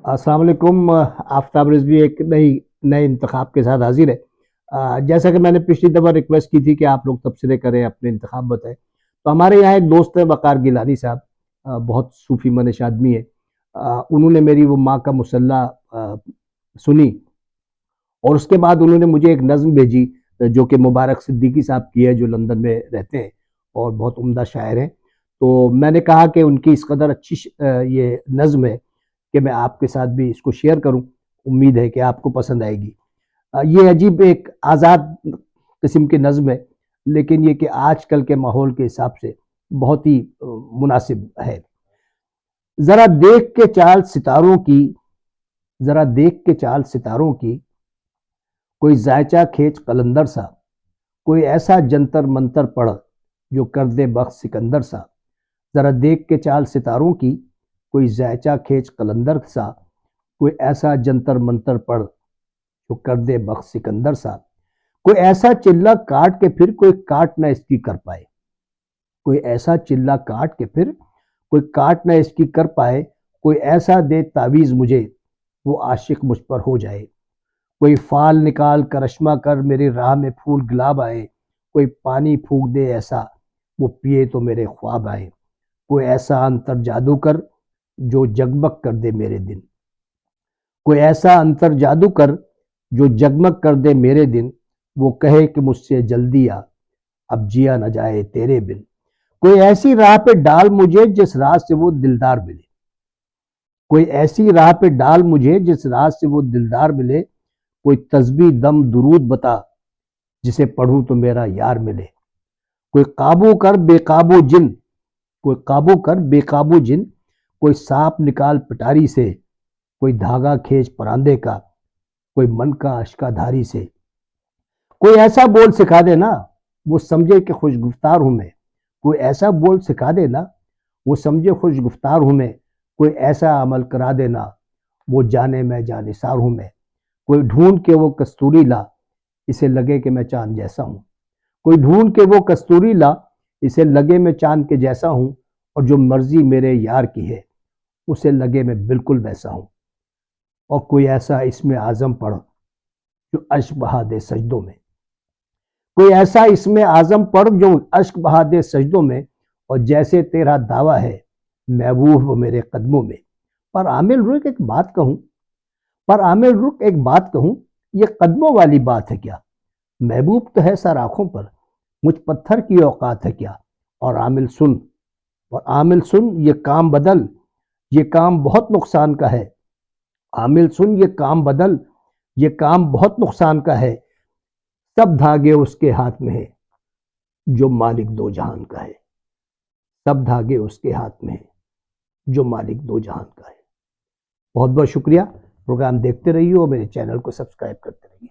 अस्सलाम वालेकुम। आफ्ताब रिजवी एक नए इंतखाब के साथ हाजिर है। जैसा कि मैंने पिछली दफ़ा रिक्वेस्ट की थी कि आप लोग तबसरे करें, अपने इंतखाब बताएं, तो हमारे यहाँ एक दोस्त है वक़ार गिलानी साहब, बहुत सूफ़ी मनश आदमी है। उन्होंने मेरी वो माँ का मुसल्ला सुनी और उसके बाद उन्होंने मुझे एक नज़्म भेजी, जो कि मुबारक सिद्दीकी साहब की है, जो लंदन में रहते हैं और बहुत उम्दा शायर हैं। तो मैंने कहा कि उनकी इस कदर अच्छी ये नज़्म है कि मैं आपके साथ भी इसको शेयर करूं। उम्मीद है कि आपको पसंद आएगी। ये अजीब एक आज़ाद किस्म की नज़्म है, लेकिन ये कि आजकल के माहौल के हिसाब से बहुत ही मुनासिब है। ज़रा देख के चाल सितारों की, ज़रा देख के चाल सितारों की, कोई जायचा खेच कलंदर सा, कोई ऐसा जंतर मंतर पढ़ जो कर दे बख्श सिकंदर सा। ज़रा देख के चाल सितारों की, कोई जायचा खेच कलंदर सा, कोई ऐसा जंतर मंतर पढ़ जो कर दे बख्श सिकंदर सा। कोई ऐसा चिल्ला काट के फिर कोई काट ना इसकी कर पाए, कोई ऐसा चिल्ला काट के फिर कोई काट ना इसकी कर पाए। कोई ऐसा दे तावीज मुझे, वो आशिक मुझ पर हो जाए। कोई फाल निकाल करश्मा कर मेरी राह में फूल गुलाब आए। कोई पानी फूक दे ऐसा, वो पिए तो मेरे ख्वाब आए। कोई ऐसा अंतर जादू कर जो जगमग कर दे मेरे दिन। कोई ऐसा अंतर जादू कर जो जगमग कर दे मेरे दिन। वो कहे कि मुझसे जल्दी आ, अब जिया न जाए तेरे बिन। कोई ऐसी राह पे डाल मुझे जिस राह से वो दिलदार मिले। कोई ऐसी राह पे डाल मुझे जिस राह से वो दिलदार मिले। कोई तस्बीह दम दुरूद बता, जिसे पढ़ूं तो मेरा यार मिले। कोई काबू कर बेकाबू जिन, कोई काबू कर बेकाबू जिन। कोई सांप निकाल पिटारी से, कोई धागा खींच परांदे का, कोई मन का अश्काधारी से। कोई ऐसा बोल सिखा देना, वो समझे कि खुश गुफ्तार हूं मैं। कोई ऐसा बोल सिखा देना, वो समझे खुश गुफ्तार हूं मैं। कोई ऐसा अमल करा देना, वो जाने मैं जानिसार हूं मैं। कोई ढूंढ के वो कस्तूरी ला, इसे लगे कि मैं चांद जैसा हूं। कोई ढूंढ के वो कस्तूरी ला, इसे लगे मैं चांद के जैसा हूं। और जो मर्जी मेरे यार की है, उसे लगे मैं बिल्कुल वैसा हूं। और कोई ऐसा इसमें आजम पढ़ जो अश्क बहा दे सजदों में। कोई ऐसा इसमें आजम पढ़ जो अश्क बहा दे सजदों में। और जैसे तेरा दावा है महबूब वो मेरे कदमों में। पर आमिर रुक एक बात कहूं, पर आमिर रुक एक बात कहूं, ये कदमों वाली बात है क्या? महबूब तो है सर आंखों पर, मुझ पत्थर की औकात है क्या? और आमिल सुन, और आमिल सुन ये काम बदल, ये काम बहुत नुकसान का है। आमिल सुन ये काम बदल, ये काम बहुत नुकसान का है। सब धागे उसके हाथ में है जो मालिक दो जहान का है। सब धागे उसके हाथ में है जो मालिक दो जहान का है। बहुत बहुत शुक्रिया। प्रोग्राम देखते रहिए और मेरे चैनल को सब्सक्राइब करते रहिए।